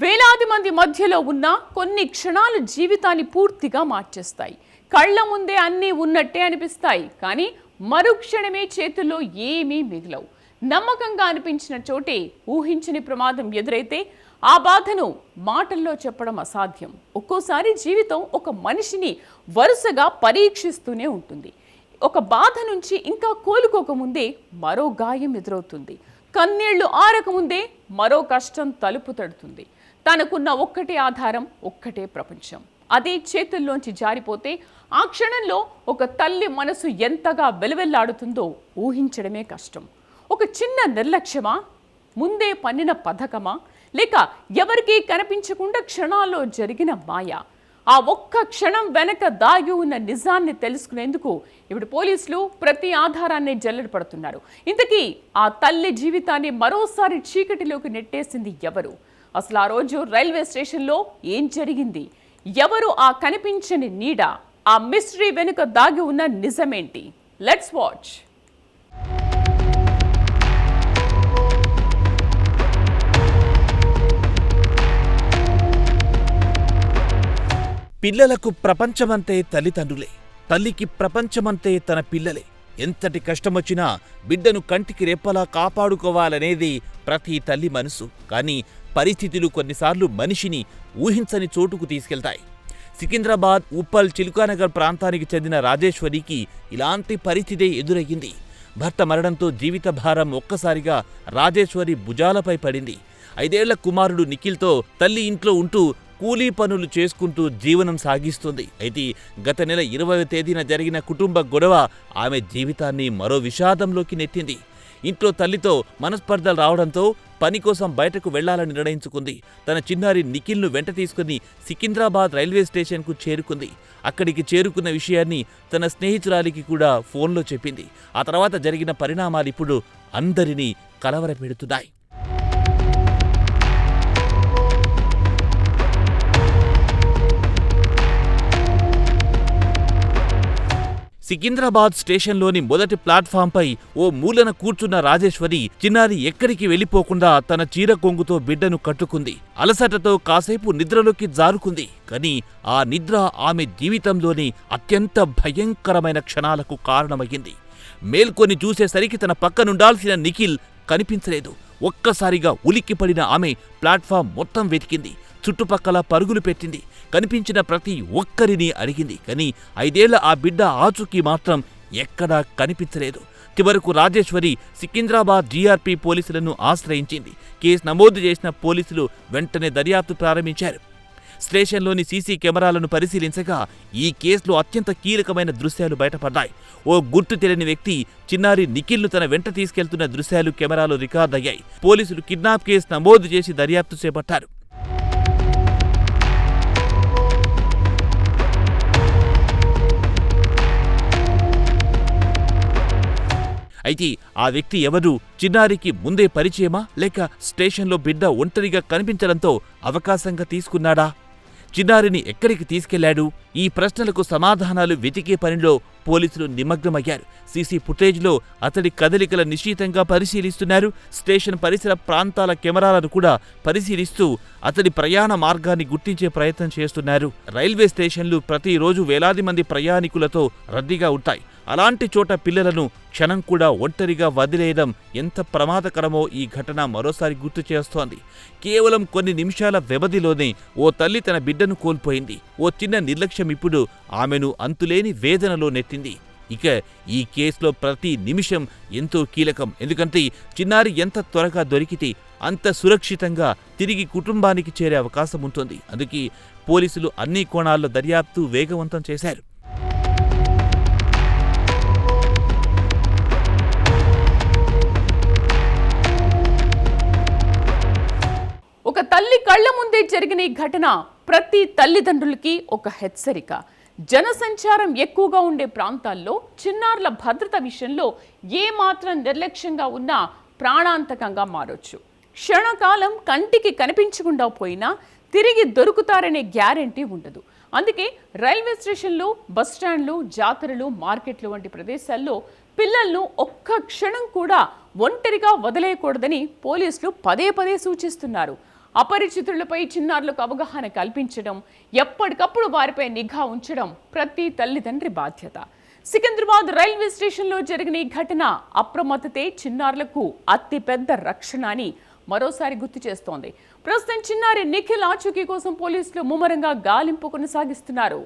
వేలాది మంది మధ్యలో ఉన్న కొన్ని క్షణాలు జీవితాన్ని పూర్తిగా మార్చేస్తాయి. కళ్ళ ముందే అన్నీ ఉన్నట్టే అనిపిస్తాయి, కానీ మరుక్షణమే చేతుల్లో ఏమీ మిగలవు. నమ్మకంగా అనిపించిన చోటే ఊహించని ప్రమాదం ఎదురైతే ఆ బాధను మాటల్లో చెప్పడం అసాధ్యం. ఒక్కోసారి జీవితం ఒక మనిషిని వరుసగా పరీక్షిస్తూనే ఉంటుంది. ఒక బాధ నుంచి ఇంకా కోలుకోకముందే మరో గాయం ఎదురవుతుంది. కన్నీళ్లు ఆరకముందే మరో కష్టం తలుపు తడుతుంది. తనకున్న ఒక్కటే ఆధారం, ఒక్కటే ప్రపంచం. అదే చేతుల్లోంచి జారిపోతే ఆ క్షణంలో ఒక తల్లి మనసు ఎంతగా వెలువెల్లాడుతుందో ఊహించడమే కష్టం. ఒక చిన్న నిర్లక్ష్యమా, ముందే పన్నిన పథకమా, లేక ఎవరికీ కనిపించకుండా క్షణాల్లో జరిగిన మాయ? ఆ ఒక్క క్షణం వెనక దాగి ఉన్న నిజాన్ని తెలుసుకునేందుకు ఇప్పుడు పోలీసులు ప్రతి ఆధారాన్ని జల్లెడ పడుతున్నారు. ఇంతకీ ఆ తల్లి జీవితాన్ని మరోసారి చీకటిలోకి నెట్టేసింది ఎవరు? అసలు ఆ రోజు రైల్వే స్టేషన్లో ఏం జరిగింది? ఎవరు ఆ కనిపించని నీడ? ఆ మిస్టరీ వెనుక దాగి ఉన్న నిజమేంటి? Let's watch. పిల్లలకు ప్రపంచమంతే తల్లిదండ్రులే, తల్లికి ప్రపంచమంతే తన పిల్లలే. ఎంతటి కష్టమొచ్చినా బిడ్డను కంటికి రెప్పలా కాపాడుకోవాలనేది ప్రతి తల్లి మనసు. కానీ పరిస్థితులు కొన్నిసార్లు మనిషిని ఊహించని చోటుకు తీసుకెళ్తాయి. సికింద్రాబాద్, ఉప్పల్, చిలుకానగర్ ప్రాంతానికి చెందిన రాజేశ్వరికి ఇలాంటి పరిస్థితే ఎదురయ్యింది. భర్త మరణంతో జీవిత భారం ఒక్కసారిగా రాజేశ్వరి భుజాలపై పడింది. 5 ఏళ్ల కుమారుడు నిఖిల్తో తల్లి ఇంట్లో ఉంటూ కూలీ పనులు చేసుకుంటూ జీవనం సాగిస్తుంది. అయితే గత నెల 20వ తేదీన జరిగిన కుటుంబ గొడవ ఆమె జీవితాన్ని మరో విషాదంలోకి నెట్టింది. ఇంట్లో తల్లితో మనస్పర్ధలు రావడంతో పని కోసం బయటకు వెళ్లాలని నిర్ణయించుకుంది. తన చిన్నారి నిఖిల్ను వెంట తీసుకుని సికింద్రాబాద్ రైల్వే స్టేషన్కు చేరుకుంది. అక్కడికి చేరుకున్న విషయాన్ని తన స్నేహితురాలికి కూడా ఫోన్లో చెప్పింది. ఆ తర్వాత జరిగిన పరిణామాలిప్పుడు అందరినీ కలవరపెడుతున్నాయి. సికింద్రాబాద్ స్టేషన్లోని మొదటి ప్లాట్ఫాంపై ఓ మూలన కూర్చున్న రాజేశ్వరి చిన్నారి ఎక్కడికి వెళ్లిపోకుండా తన చీర కొంగుతో బిడ్డను కట్టుకుంది. అలసటతో కాసేపు నిద్రలోకి జారుకుంది. కానీ ఆ నిద్ర ఆమె జీవితంలోని అత్యంత భయంకరమైన క్షణాలకు కారణమయ్యింది. మేల్కొని చూసేసరికి తన పక్కనుండాల్సిన నిఖిల్ కనిపించలేదు. ఒక్కసారిగా ఉలిక్కిపడిన ఆమె ప్లాట్ఫామ్ మొత్తం వెతికింది. చుట్టుపక్కల పరుగులు పెట్టింది. కనిపించిన ప్రతి ఒక్కరిని అడిగింది. కానీ 5 ఏళ్ల ఆ బిడ్డ ఆచూకీ మాత్రం ఎక్కడా కనిపించలేదు. చివరకు రాజేశ్వరి సికింద్రాబాద్ జీఆర్పీ పోలీసులను ఆశ్రయించింది. కేసు నమోదు చేసిన పోలీసులు వెంటనే దర్యాప్తు ప్రారంభించారు. స్టేషన్లోని సీసీ కెమెరాలను పరిశీలించగా ఈ కేసులో అత్యంత కీలకమైన దృశ్యాలు బయటపడ్డాయి. ఓ గుర్తు తెలియని వ్యక్తి చిన్నారి నిఖిల్ను తన వెంట తీసుకెళ్తున్న దృశ్యాలు కెమెరాలో రికార్డయ్యాయి. పోలీసులు కిడ్నాప్ కేసు నమోదు చేసి దర్యాప్తు చేపట్టారు. అయితే ఆ వ్యక్తి ఎవరు? చిన్నారికి ముందే పరిచయమా, లేక స్టేషన్లో బిడ్డ ఒంటరిగా కనిపించడంతో అవకాశంగా తీసుకున్నాడా? చిన్నారిని ఎక్కడికి తీసుకెళ్లాడు? ఈ ప్రశ్నలకు సమాధానాలు వెతికే పనిలో పోలీసులు నిమగ్నమయ్యారు. సీసీ ఫుటేజ్లో అతడి కదలికల నిశితంగా పరిశీలిస్తున్నారు. స్టేషన్ పరిసర ప్రాంతాల కెమెరాలను కూడా పరిశీలిస్తూ అతడి ప్రయాణ మార్గాన్ని గుర్తించే ప్రయత్నం చేస్తున్నారు. రైల్వే స్టేషన్లు ప్రతిరోజు వేలాది మంది ప్రయాణికులతో రద్దీగా ఉంటాయి. అలాంటి చోట పిల్లలను క్షణం కూడా ఒంటరిగా వదిలేయడం ఎంత ప్రమాదకరమో ఈ ఘటన మరోసారి గుర్తు చేస్తోంది. కేవలం కొన్ని నిమిషాల వ్యవధిలోనే ఓ తల్లి తన బిడ్డను కోల్పోయింది. ఓ చిన్న నిర్లక్ష్యం ఇప్పుడు ఆమెను అంతులేని వేదనలో నెట్టింది. ఇక ఈ కేసులో ప్రతి నిమిషం ఎంతో కీలకం. ఎందుకంటే చిన్నారి ఎంత త్వరగా దొరికితే అంత సురక్షితంగా తిరిగి కుటుంబానికి చేరే అవకాశం ఉంటుంది. అందుకే పోలీసులు అన్ని కోణాల్లో దర్యాప్తు వేగవంతం చేశారు. ఒక తల్లి కళ్ల ముందే జరిగిన ఈ ఘటన ప్రతి తల్లిదండ్రులకి ఒక హెచ్చరిక. జనసంచారం ఎక్కువగా ఉండే ప్రాంతాల్లో చిన్నారుల భద్రత విషయంలో ఏమాత్రం నిర్లక్ష్యంగా ఉన్నా ప్రాణాంతకంగా మారొచ్చు. క్షణకాలం కంటికి కనిపించకుండా పోయినా తిరిగి దొరుకుతారనే గ్యారెంటీ ఉండదు. అందుకే రైల్వే స్టేషన్లు, బస్టాండ్లు, జాతరలు, మార్కెట్లు వంటి ప్రదేశాల్లో పిల్లలను ఒక్క క్షణం కూడా ఒంటరిగా వదిలేయకూడదని పోలీసులు పదే పదే సూచిస్తున్నారు. అపరిచితులపై చిన్నారులకు అవగాహన కల్పించడం, ఎప్పటికప్పుడు వారిపై నిఘా ఉంచడం ప్రతి తల్లిదండ్రి బాధ్యత. సికింద్రాబాద్ రైల్వే స్టేషన్లో జరిగిన ఈ ఘటన అప్రమత్తతే చిన్నారులకు అతిపెద్ద రక్షణ అని మరోసారి గుర్తు చేస్తోంది. ప్రస్తుతం చిన్నారి నిఖిల్ ఆచూకీ కోసం పోలీసులు ముమ్మరంగా గాలింపు కొనసాగిస్తున్నారు.